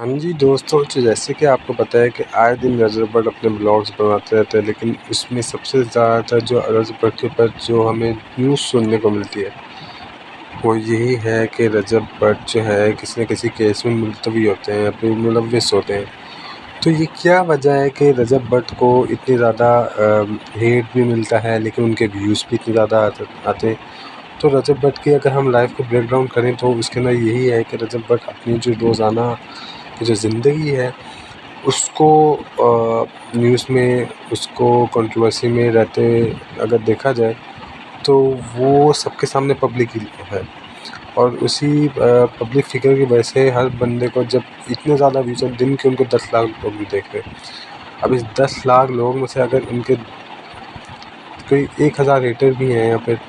हाँ जी दोस्तों, तो जैसे कि आपको पता है कि आए दिन रजत भट्ट अपने ब्लॉग्स बनाते रहते हैं, लेकिन उसमें सबसे ज़्यादातर जो रजत भट्ट के ऊपर जो हमें न्यूज़ सुनने को मिलती है, वो यही है कि रजत भट्ट जो है किसी न किसी केस में मुलतवी होते हैं या फिर मुलव्विस होते हैं। तो ये क्या वजह है कि रजत भट्ट को इतनी ज़्यादा हेट भी मिलता है, लेकिन उनके व्यूज़ भी इतने ज़्यादा आते हैं। तो रजत भट्ट की अगर हम लाइफ को ब्रेक डाउन करें तो उसके अंदर यही है कि रजत भट्ट अपनी जो रोज़ाना की जो ज़िंदगी है उसको न्यूज़ में उसको कंट्रोवर्सी में रहते अगर देखा जाए तो वो सबके सामने पब्लिक ही है। और उसी पब्लिक फिगर की वजह से हर बंदे को जब इतने ज़्यादा व्यूज़ हैं, दिन के उनको 10 लाख लोग भी देख रहे हैं। अब इस 10 लाख लोगों में से अगर उनके कोई 1000 हेटर भी हैं या फिर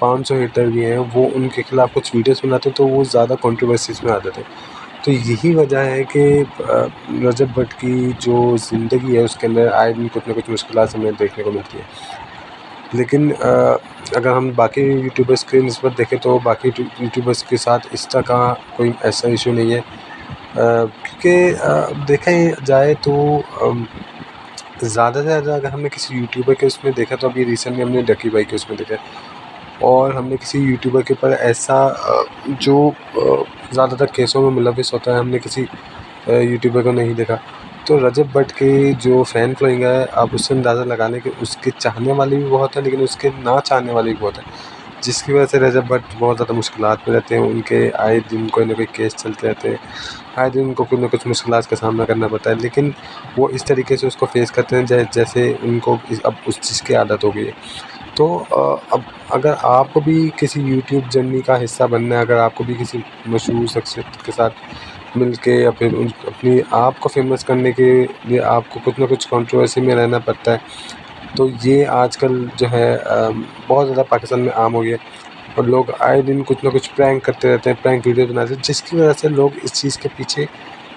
500 हेटर भी हैं, वो उनके खिलाफ कुछ वीडियोस बनाते हैं तो वो ज़्यादा कंट्रोवर्सीज़ में आ जाते हैं। तो यही वजह है कि रजत भट्ट की जो ज़िंदगी है उसके अंदर आए दिन कुछ ना कुछ मुश्किलात हमें देखने को मिलती है। लेकिन अगर हम बाकी यूट्यूबर्स की निस्बत देखें तो बाकी यूट्यूबर्स के साथ इंस्टा का कोई ऐसा इशू नहीं है, क्योंकि देखा जाए तो ज़्यादा से ज़्यादा अगर हमने किसी यूट्यूबर के उसमें देखा तो अभी रिसेंटली हमने डकी भाई के उसमें देखा, और हमने किसी यूट्यूबर के ऊपर ऐसा जो ज़्यादातर केसों में मुलविस होता है, हमने किसी यूट्यूबर को नहीं देखा। तो रजत भट्ट की जो फ़ैन फॉलोइंग है, आप उससे अंदाज़ा लगा लें कि उसके चाहने वाले भी बहुत हैं, लेकिन उसके ना चाहने वाले भी बहुत हैं। जिसकी वजह से रजत भट्ट बहुत ज़्यादा मुश्किलात में रहते हैं, उनके आए दिन कोई ना कोई केस चलते रहते हैं, आए दिन उनको कुछ ना कुछ मुश्किलात का सामना करना पड़ता है, लेकिन वो इस तरीके से उसको फ़ेस करते हैं जैसे उनको अब उस चीज़ की आदत हो गई है। तो अब अगर आपको भी किसी यूट्यूब जर्नी का हिस्सा बनना है, अगर आपको भी किसी मशहूर शख्सियत के साथ मिल के या फिर उन अपनी आप को फ़ेमस करने के लिए आपको कुछ ना कुछ कंट्रोवर्सी में रहना पड़ता है, तो ये आजकल जो है बहुत ज़्यादा पाकिस्तान में आम हो गया है। और लोग आए दिन कुछ ना कुछ प्रैंक करते रहते हैं, प्रैंक वीडियो बनाते हैं, जिसकी वजह से लोग इस चीज़ के पीछे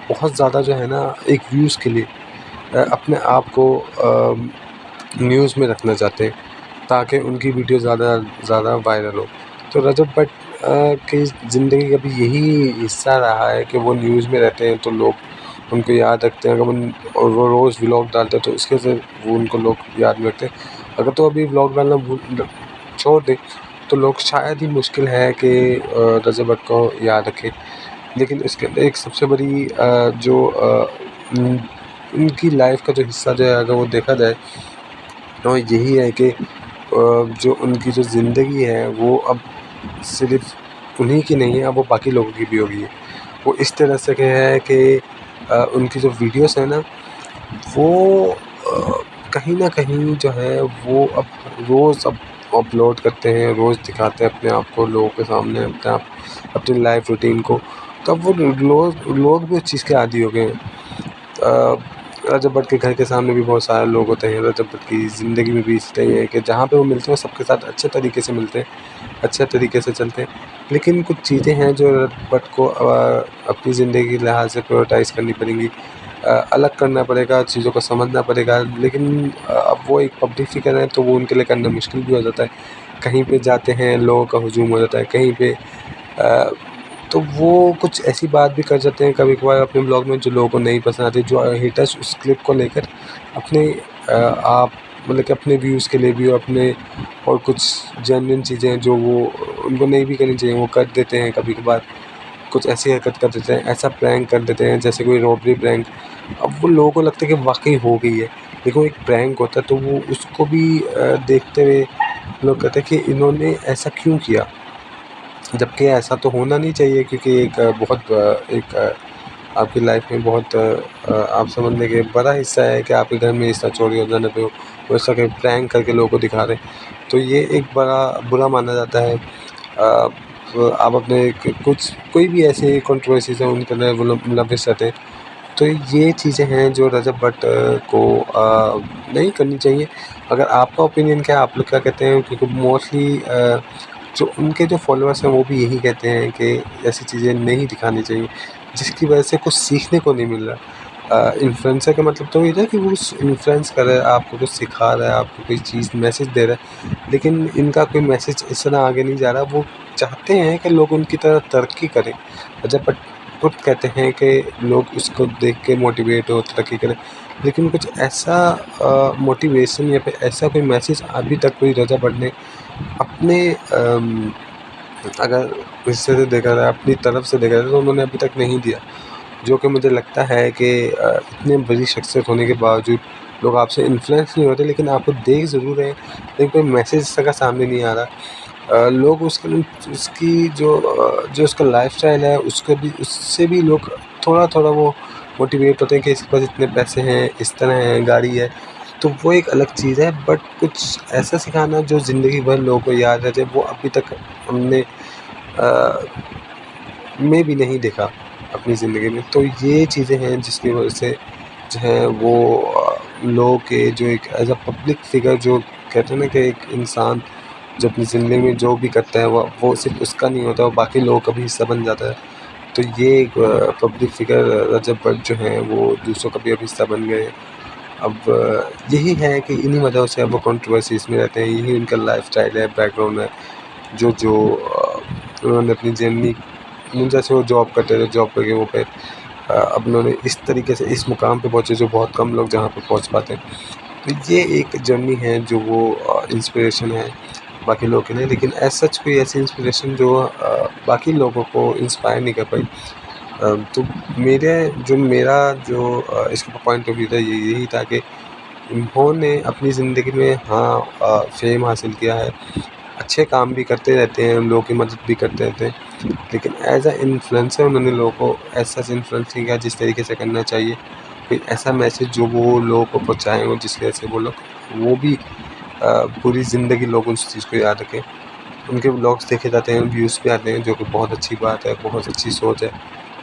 बहुत ज़्यादा जो है ना एक व्यूज़ के लिए अपने आप को न्यूज़ में रखना चाहते हैं, ताकि उनकी वीडियो ज़्यादा ज़्यादा वायरल हो। तो रजत भट्ट की ज़िंदगी का भी यही हिस्सा रहा है कि वो न्यूज़ में रहते हैं तो लोग उनको याद रखते हैं। अगर और वो रोज़ व्लॉग डालते हैं तो इसके से वो उनको लोग याद में रखते हैं। अगर तो अभी व्लॉग डालना छोड़ दें तो लोग शायद ही मुश्किल है कि रजत भट्ट को याद रखें। लेकिन इसके अंदर एक सबसे बड़ी उनकी लाइफ का जो हिस्सा जो है अगर वो देखा जाए तो यही है कि जो उनकी जो ज़िंदगी है वो अब सिर्फ़ उन्हीं की नहीं है, अब वो बाकी लोगों की भी हो गई है। वो इस तरह से के है कि उनकी जो वीडियोस है ना वो कहीं न कहीं जो है वो अब रोज़ अब अपलोड करते हैं, रोज़ दिखाते हैं अपने आप को लोगों के सामने, अपनी लाइफ़ रूटीन को। तब वो लोग भी उस चीज़ के आदी हो गए हैं। रजत भट्ट के घर के सामने भी बहुत सारे लोग होते हैं, रजत भट्ट की ज़िंदगी में भी इसलिए है कि जहाँ पे वो मिलते हैं सबके साथ अच्छे तरीके से मिलते हैं, अच्छे तरीके से चलते हैं। लेकिन कुछ चीज़ें हैं जो रजत भट्ट को अपनी ज़िंदगी के लिहाज से प्रायोरिटाइज़ करनी पड़ेंगी, अलग करना पड़ेगा, चीज़ों को समझना पड़ेगा। लेकिन अब वो एक पब्लिक फ़िगर है तो वो उनके लिए करना मुश्किल भी हो जाता है। कहीं पे जाते हैं लोगों का हुजूम हो जाता है, कहीं पे अ, तो वो कुछ ऐसी बात भी कर जाते हैं कभी-कभार अपने ब्लॉग में जो लोगों को नहीं पसंद आती, जो हेटर्स उस क्लिप को लेकर अपने आप मतलब कि अपने व्यूज़ के लिए भी और अपने और कुछ जेन्युइन चीज़ें हैं जो वो उनको नहीं भी करनी चाहिए, वो कर देते हैं कभी-कभार। कुछ ऐसी हरकत कर देते हैं, ऐसा प्रैंक कर देते हैं जैसे कोई रॉबरी प्रैंक। अब वो लोगों को लगता है कि वाक़ई हो गई है, लेकिन वो एक प्रैंक होता है तो वो उसको भी देखते हुए लोग कहते हैं कि इन्होंने ऐसा क्यों किया? जबकि ऐसा तो होना नहीं चाहिए, क्योंकि एक आपकी लाइफ में बहुत आप समझ लें कि बड़ा हिस्सा है कि आपके घर में हिस्सा चोरी हो जाने पे वो ऐसा कि प्रैंक करके लोगों को दिखा रहे हैं। तो ये एक बड़ा बुरा माना जाता है। आप अपने कुछ कोई भी ऐसे कंट्रोवर्सीज़ हैं उनके अंदर वो लोग मुलविस रहते हैं। तो ये चीज़ें हैं जो रजत भट्ट को नहीं करनी चाहिए। अगर आपका ओपिनियन क्या है, आप लोग क्या कहते हैं? क्योंकि मोस्टली जो उनके जो फॉलोअर्स हैं वो भी यही कहते हैं कि ऐसी चीज़ें नहीं दिखानी चाहिए, जिसकी वजह से कुछ सीखने को नहीं मिल रहा। इन्फ्लुएंसर का मतलब तो ये है कि वो इन्फ्लुएंस कर रहा है, आपको कुछ सिखा रहा है, आपको कोई चीज़ मैसेज दे रहा है, लेकिन इनका कोई मैसेज इस तरह आगे नहीं जा रहा। वो चाहते हैं कि लोग उनकी तरह तरक्की करें। रजत भट्ट खुद कहते हैं कि लोग उसको देख के मोटिवेट हो, तरक्की करें, लेकिन कुछ ऐसा मोटिवेशन या फिर ऐसा कोई मैसेज अभी तक कोई रज़ा भट्ट ने अपने अगर हिस्से से देखा जाए, अपनी तरफ से देखा जाए, तो उन्होंने अभी तक नहीं दिया। जो कि मुझे लगता है कि इतनी बड़ी शख्सियत होने के बावजूद लोग आपसे इन्फ्लुएंस नहीं होते, लेकिन आपको देख ज़रूर रहे हैं, लेकिन कोई मैसेज इसका सामने नहीं आ रहा। लोग उसकी जो उसका लाइफ़स्टाइल है, उसको भी उससे भी लोग थोड़ा-थोड़ा वो मोटिवेट होते हैं कि इसके पास इतने पैसे हैं, इस तरह है, गाड़ी है, तो वो एक अलग चीज़ है। बट कुछ ऐसा सिखाना जो ज़िंदगी भर लोगों को याद रह जाए, वो अभी तक हमने अ, में भी नहीं देखा अपनी ज़िंदगी में। तो ये चीज़ें हैं जिसकी वजह से जो है वो लोगों के जो एक एज़ अ पब्लिक फ़िगर, जो कहते हैं ना कि एक इंसान जो अपनी ज़िंदगी में जो भी करता है वो सिर्फ़ उसका नहीं होता, वो बाकी लोगों का भी हिस्सा बन जाता है। तो ये एक पब्लिक फ़िगर रजब भट्ट जो हैं वो दूसरों का भी अब हिस्सा बन गए हैं। अब यही है कि इन्हीं वजहों से अब वो कंट्रोवर्सीज़ में रहते हैं, यही उनका लाइफ़स्टाइल है, बैकग्राउंड है। जो उन्होंने अपनी जर्नी, जैसे वो जॉब करते थे, जॉब करके वो फिर अब उन्होंने इस तरीके से इस मुकाम पे पहुँचे जो बहुत कम लोग जहाँ पे पहुँच पाते हैं। तो ये एक जर्नी है जो वो इंस्पिरेशन है बाकी लोगों के लिए, लेकिन एज़ सच कोई ऐसी इंस्पिरेशन जो बाकी लोगों को इंस्पायर नहीं कर पाई। तो मेरा जो इसका पॉइंट ऑफ व्यू था, ये यही था कि इन्होंने अपनी ज़िंदगी में हाँ फ़ेम हासिल किया है, अच्छे काम भी करते रहते हैं, लोगों की मदद भी करते रहते हैं, लेकिन एज़ अ इन्फ्लुएंसर उन्होंने लोगों को ऐसा इन्फ्लुएंस नहीं किया जिस तरीके से करना चाहिए। कोई ऐसा मैसेज जो वो लोगों को पहुँचाएँ और जिसकी वजह से वो लोग वो भी पूरी ज़िंदगी लोग उस चीज़ को याद रखें। उनके व्लॉग्स देखे जाते हैं, व्यूज़ भी आते हैं, जो कि बहुत अच्छी बात है, बहुत अच्छी सोच है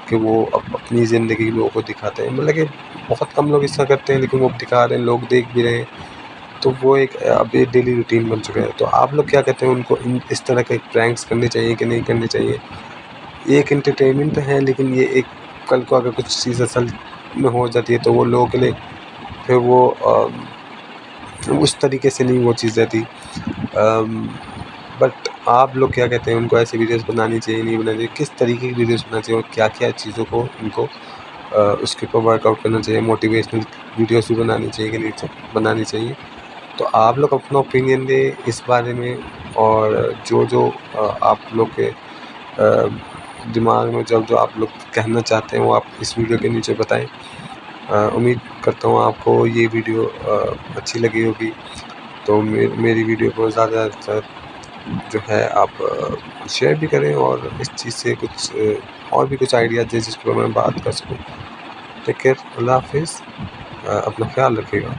कि वो अपनी ज़िंदगी लोगों को दिखाते हैं। मतलब कि बहुत कम लोग ऐसा करते हैं, लेकिन वो दिखा रहे हैं, लोग देख भी रहे हैं। तो वो एक अब ये डेली रूटीन बन चुका है। तो आप लोग क्या कहते हैं, उनको इस तरह के प्रैंक्स करने चाहिए कि नहीं करने चाहिए? ये एक एंटरटेनमेंट तो है, लेकिन ये एक कल को अगर कुछ चीज़ असल में हो जाती है तो वो लोगों के लिए फिर वो उस तरीके से नहीं वो चीज़ रहती। बट आप लोग क्या कहते हैं, उनको ऐसी वीडियोज़ बनानी चाहिए, नहीं बनानी चाहिए? किस तरीके की वीडियोज़ बनानी चाहिए और क्या-क्या चीज़ों को उनको उसके ऊपर वर्कआउट करना चाहिए? मोटिवेशनल वीडियोज़ भी बनानी चाहिए कि नहीं बनानी चाहिए? तो आप लोग अपना ओपिनियन दें इस बारे में, और जो आप लोग के दिमाग में जो आप लोग कहना चाहते हैं वो आप इस वीडियो के नीचे बताएं। उम्मीद करता हूँ आपको ये वीडियो अच्छी लगी होगी। तो मेरी वीडियो को ज़्यादा जो है आप शेयर भी करें, और इस चीज़ से कुछ और भी कुछ आइडियाज़ दें जिसके ऊपर मैं बात कर सकूँ। टेक केयर, अल्लाह हाफ़िज़, अपना ख़्याल रखिएगा।